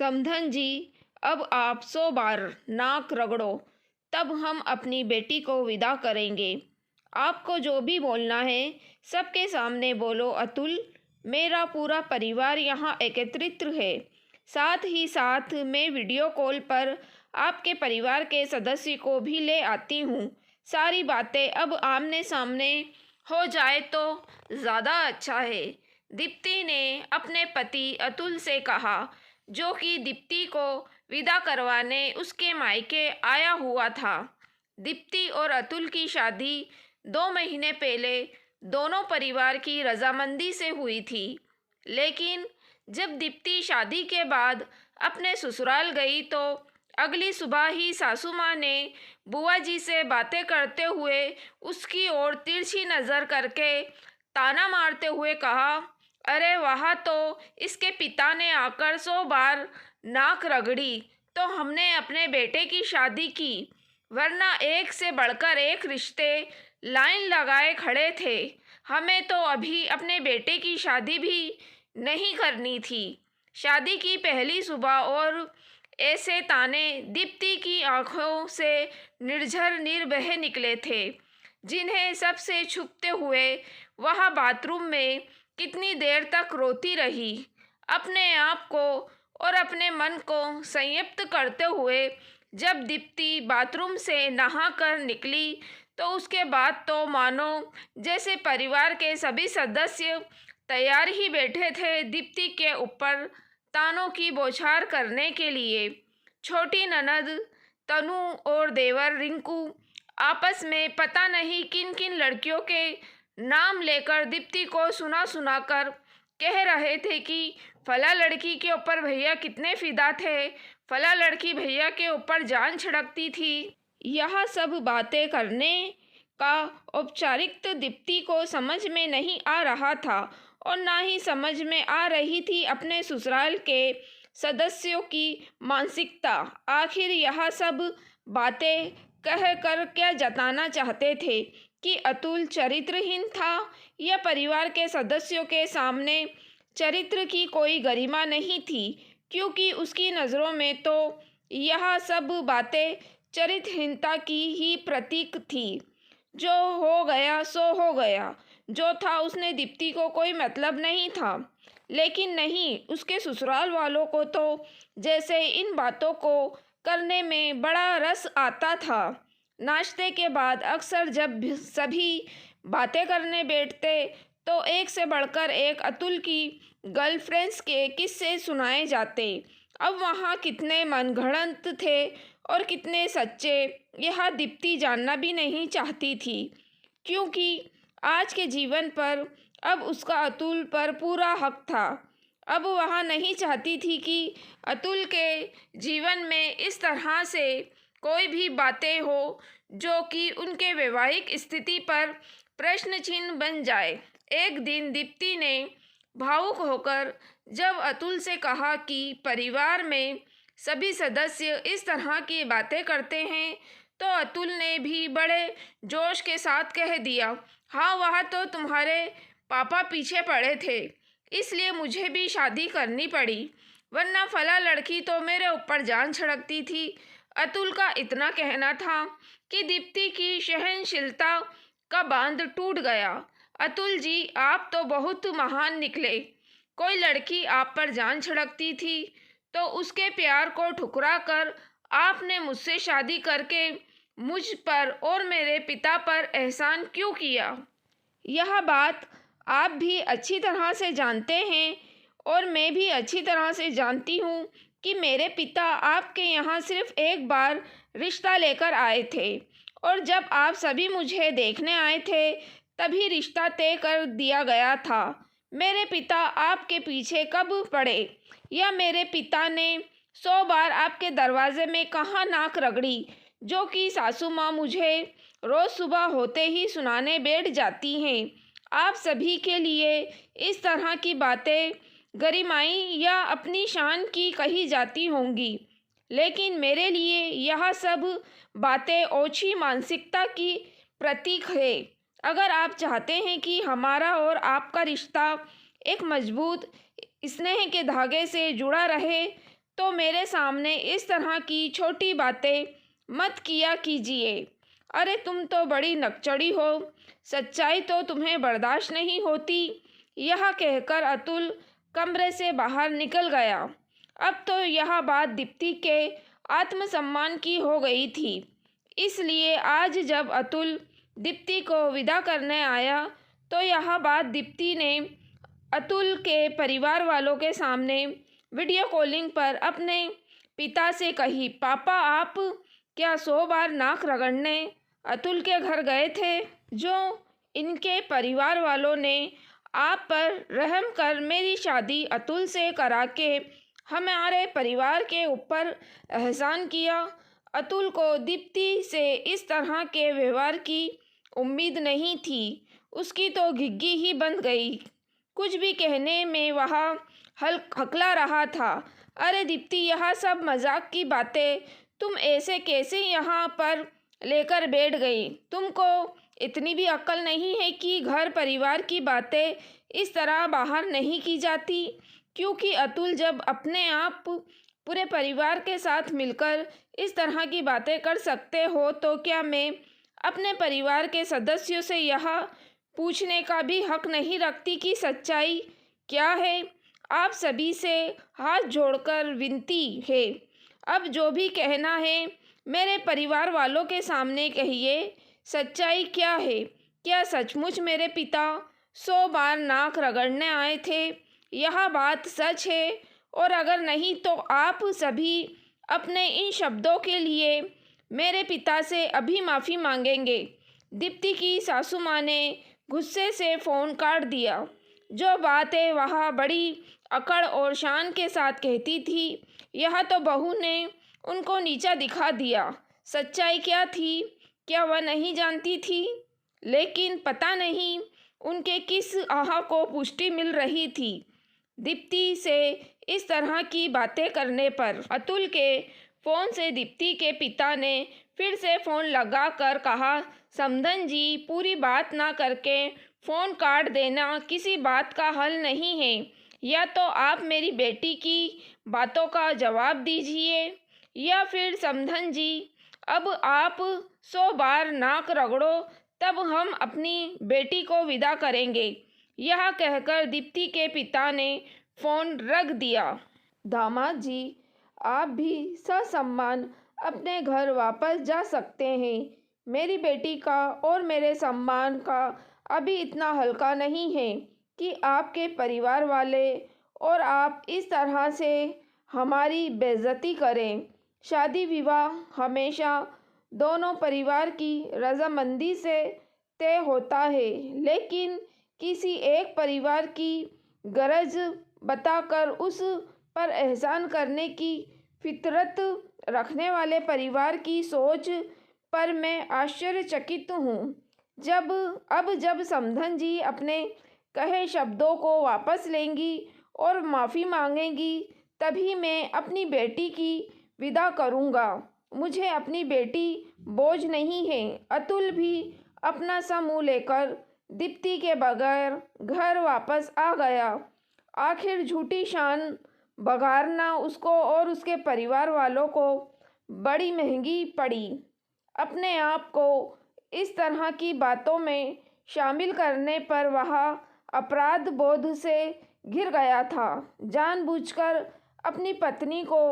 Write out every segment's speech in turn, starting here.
समधन जी, अब आप 100 बार नाक रगड़ो, तब हम अपनी बेटी को विदा करेंगे। आपको जो भी बोलना है सबके सामने बोलो। अतुल, मेरा पूरा परिवार यहाँ एकत्रित है। साथ ही साथ मैं वीडियो कॉल पर आपके परिवार के सदस्य को भी ले आती हूँ। सारी बातें अब आमने सामने हो जाए तो ज़्यादा अच्छा है। दीप्ति ने अपने पति अतुल से कहा, जो कि दीप्ति को विदा करवाने उसके मायके आया हुआ था। दीप्ति और अतुल की शादी 2 महीने पहले दोनों परिवार की रजामंदी से हुई थी। लेकिन जब दीप्ति शादी के बाद अपने ससुराल गई तो अगली सुबह ही सासू माँ ने बुआ जी से बातें करते हुए उसकी ओर तिरछी नज़र करके ताना मारते हुए कहा, अरे वहाँ तो इसके पिता ने आकर 100 बार नाक रगड़ी तो हमने अपने बेटे की शादी की, वरना एक से बढ़कर एक रिश्ते लाइन लगाए खड़े थे। हमें तो अभी अपने बेटे की शादी भी नहीं करनी थी। शादी की पहली सुबह और ऐसे ताने दीप्ति की आंखों से निर्झर निर्भय निकले थे, जिन्हें सबसे छुपते हुए वह बाथरूम में कितनी देर तक रोती रही। अपने आप को और अपने मन को संयत करते हुए जब दीप्ति बाथरूम से नहाकर निकली तो उसके बाद तो मानो जैसे परिवार के सभी सदस्य तैयार ही बैठे थे दीप्ति के ऊपर तानों की बौछार करने के लिए। छोटी ननद तनु और देवर रिंकू आपस में पता नहीं किन किन लड़कियों के नाम लेकर दीप्ति को सुना सुना कर कह रहे थे कि फला लड़की के ऊपर भैया कितने फिदा थे, फला लड़की भैया के ऊपर जान छिड़कती थी। यह सब बातें करने का औपचारिक दीप्ति को समझ में नहीं आ रहा था और ना ही समझ में आ रही थी अपने ससुराल के सदस्यों की मानसिकता। आखिर यह सब बातें कह कर क्या जताना चाहते थे कि अतुल चरित्रहीन था या परिवार के सदस्यों के सामने चरित्र की कोई गरिमा नहीं थी, क्योंकि उसकी नज़रों में तो यह सब बातें चरित्रहीनता की ही प्रतीक थी। जो हो गया सो हो गया, जो था उसने दीप्ति को कोई मतलब नहीं था। लेकिन नहीं, उसके ससुराल वालों को तो जैसे इन बातों को करने में बड़ा रस आता था। नाश्ते के बाद अक्सर जब सभी बातें करने बैठते तो एक से बढ़कर एक अतुल की गर्लफ्रेंड्स के किस्से सुनाए जाते। अब वहाँ कितने मनगढ़ंत थे और कितने सच्चे, यह दीप्ति जानना भी नहीं चाहती थी, क्योंकि आज के जीवन पर अब उसका अतुल पर पूरा हक था। अब वह नहीं चाहती थी कि अतुल के जीवन में इस तरह से कोई भी बातें हो जो कि उनके वैवाहिक स्थिति पर प्रश्न चिन्ह बन जाए। एक दिन दीप्ति ने भावुक होकर जब अतुल से कहा कि परिवार में सभी सदस्य इस तरह की बातें करते हैं, तो अतुल ने भी बड़े जोश के साथ कह दिया, हाँ वह तो तुम्हारे पापा पीछे पड़े थे, इसलिए मुझे भी शादी करनी पड़ी, वरना फला लड़की तो मेरे ऊपर जान छिड़कती थी। अतुल का इतना कहना था कि दीप्ति की सहनशीलता का बांध टूट गया। अतुल जी, आप तो बहुत महान निकले। कोई लड़की आप पर जान छिड़कती थी तो उसके प्यार को ठुकरा कर आपने मुझसे शादी करके मुझ पर और मेरे पिता पर एहसान क्यों किया? यह बात आप भी अच्छी तरह से जानते हैं और मैं भी अच्छी तरह से जानती हूँ कि मेरे पिता आपके यहाँ सिर्फ एक बार रिश्ता लेकर आए थे और जब आप सभी मुझे देखने आए थे तभी रिश्ता तय कर दिया गया था। मेरे पिता आपके पीछे कब पड़े या मेरे पिता ने 100 बार आपके दरवाजे में कहाँ नाक रगड़ी, जो कि सासू माँ मुझे रोज़ सुबह होते ही सुनाने बैठ जाती हैं। आप सभी के लिए इस तरह की बातें गरिमाई या अपनी शान की कही जाती होंगी, लेकिन मेरे लिए यह सब बातें ओछी मानसिकता की प्रतीक है। अगर आप चाहते हैं कि हमारा और आपका रिश्ता एक मजबूत स्नेह के धागे से जुड़ा रहे तो मेरे सामने इस तरह की छोटी बातें मत किया कीजिए। अरे तुम तो बड़ी नकचड़ी हो, सच्चाई तो तुम्हें बर्दाश्त नहीं होती। यह कहकर अतुल कमरे से बाहर निकल गया। अब तो यह बात दीप्ति के आत्मसम्मान की हो गई थी। इसलिए आज जब अतुल दीप्ति को विदा करने आया तो यह बात दीप्ति ने अतुल के परिवार वालों के सामने वीडियो कॉलिंग पर अपने पिता से कही। पापा, आप क्या 100 बार नाक रगड़ने अतुल के घर गए थे? जो इनके परिवार वालों ने आप पर रहम कर मेरी शादी अतुल से करा के हमारे परिवार के ऊपर एहसान किया। अतुल को दीप्ति से इस तरह के व्यवहार की उम्मीद नहीं थी। उसकी तो घिग्गी ही बंद गई। कुछ भी कहने में वह हकला रहा था। अरे दीप्ति, यह सब मजाक की बातें तुम ऐसे कैसे यहाँ पर लेकर बैठ गई? तुमको इतनी भी अक्ल नहीं है कि घर परिवार की बातें इस तरह बाहर नहीं की जाती? क्योंकि अतुल जब अपने आप पूरे परिवार के साथ मिलकर इस तरह की बातें कर सकते हो तो क्या मैं अपने परिवार के सदस्यों से यह पूछने का भी हक नहीं रखती कि सच्चाई क्या है? आप सभी से हाथ जोड़कर विनती है, अब जो भी कहना है मेरे परिवार वालों के सामने कहिए। सच्चाई क्या है? क्या सचमुच मेरे पिता 100 बार नाक रगड़ने आए थे? यह बात सच है? और अगर नहीं तो आप सभी अपने इन शब्दों के लिए मेरे पिता से अभी माफ़ी मांगेंगे। दीप्ति की सासू माँ ने गुस्से से फ़ोन काट दिया। जो बातें वह बड़ी अकड़ और शान के साथ कहती थी, यह तो बहू ने उनको नीचा दिखा दिया। सच्चाई क्या थी? क्या वह नहीं जानती थी? लेकिन पता नहीं उनके किस आह को पुष्टि मिल रही थी। दीप्ति से इस तरह की बातें करने पर अतुल के फ़ोन से दीप्ति के पिता ने फिर से फ़ोन लगाकर कहा, समधन जी, पूरी बात ना करके फ़ोन काट देना किसी बात का हल नहीं है। या तो आप मेरी बेटी की बातों का जवाब दीजिए या फिर समधन जी अब आप 100 बार नाक रगड़ो तब हम अपनी बेटी को विदा करेंगे। यह कहकर दीप्ति के पिता ने फ़ोन रख दिया। दामाद जी, आप भी ससम्मान अपने घर वापस जा सकते हैं। मेरी बेटी का और मेरे सम्मान का अभी इतना हल्का नहीं है कि आपके परिवार वाले और आप इस तरह से हमारी बेइज्जती करें। शादी विवाह हमेशा दोनों परिवार की रजामंदी से तय होता है, लेकिन किसी एक परिवार की गरज बताकर उस पर एहसान करने की फितरत रखने वाले परिवार की सोच पर मैं आश्चर्यचकित हूँ। जब समधन जी अपने कहे शब्दों को वापस लेंगी और माफ़ी मांगेंगी तभी मैं अपनी बेटी की विदा करूँगा। मुझे अपनी बेटी बोझ नहीं है। अतुल भी अपना सा मुँह लेकर दीप्ति के बगैर घर वापस आ गया। आखिर झूठी शान बघारना उसको और उसके परिवार वालों को बड़ी महंगी पड़ी। अपने आप को इस तरह की बातों में शामिल करने पर वह अपराध बोध से घिर गया था। जानबूझकर अपनी पत्नी को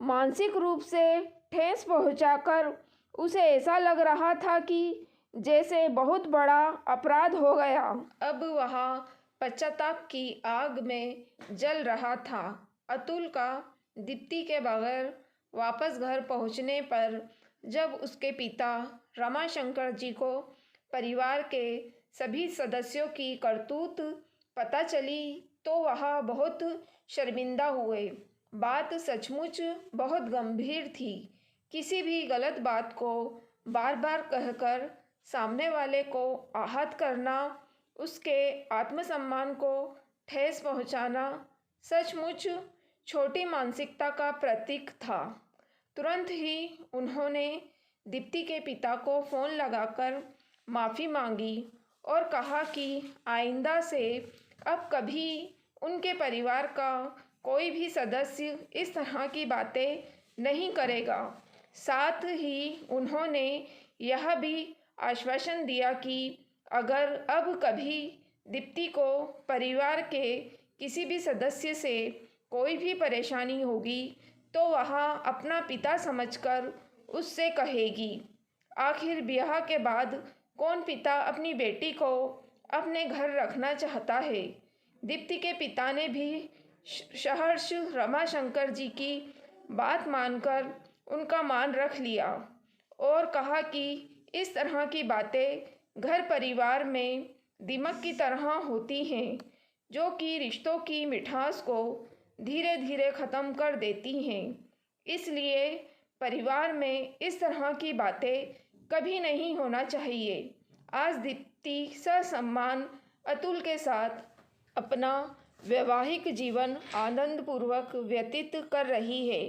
मानसिक रूप से ठेस पहुंचाकर उसे ऐसा लग रहा था कि जैसे बहुत बड़ा अपराध हो गया। अब वह पश्चाताप की आग में जल रहा था। अतुल का दीप्ति के बगैर वापस घर पहुंचने पर जब उसके पिता रमाशंकर जी को परिवार के सभी सदस्यों की करतूत पता चली तो वह बहुत शर्मिंदा हुए। बात सचमुच बहुत गंभीर थी। किसी भी गलत बात को बार बार कहकर सामने वाले को आहत करना, उसके आत्मसम्मान को ठेस पहुंचाना सचमुच छोटी मानसिकता का प्रतीक था। तुरंत ही उन्होंने दीप्ति के पिता को फ़ोन लगाकर माफ़ी मांगी और कहा कि आइंदा से अब कभी उनके परिवार का कोई भी सदस्य इस तरह की बातें नहीं करेगा। साथ ही उन्होंने यह भी आश्वासन दिया कि अगर अब कभी दीप्ति को परिवार के किसी भी सदस्य से कोई भी परेशानी होगी तो वह अपना पिता समझकर उससे कहेगी। आखिर ब्याह के बाद कौन पिता अपनी बेटी को अपने घर रखना चाहता है। दीप्ति के पिता ने भी सहर्ष रमाशंकर जी की बात मानकर उनका मान रख लिया और कहा कि इस तरह की बातें घर परिवार में दीमक की तरह होती हैं, जो कि रिश्तों की मिठास को धीरे धीरे ख़त्म कर देती हैं। इसलिए परिवार में इस तरह की बातें कभी नहीं होना चाहिए। आज दीप्ति ससम्मान अतुल के साथ अपना वैवाहिक जीवन आनंदपूर्वक व्यतीत कर रही है।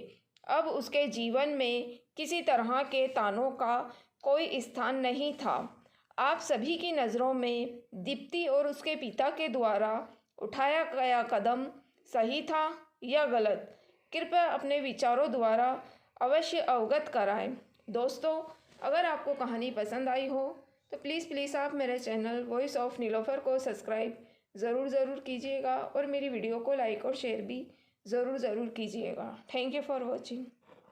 अब उसके जीवन में किसी तरह के तानों का कोई स्थान नहीं था। आप सभी की नज़रों में दीप्ति और उसके पिता के द्वारा उठाया गया कदम सही था या गलत? कृपया अपने विचारों द्वारा अवश्य अवगत कराएं। दोस्तों, अगर आपको कहानी पसंद आई हो तो प्लीज़ आप मेरे चैनल वॉइस ऑफ नीलोफर को सब्सक्राइब ज़रूर कीजिएगा और मेरी वीडियो को लाइक और शेयर भी ज़रूर कीजिएगा। Thank you for watching.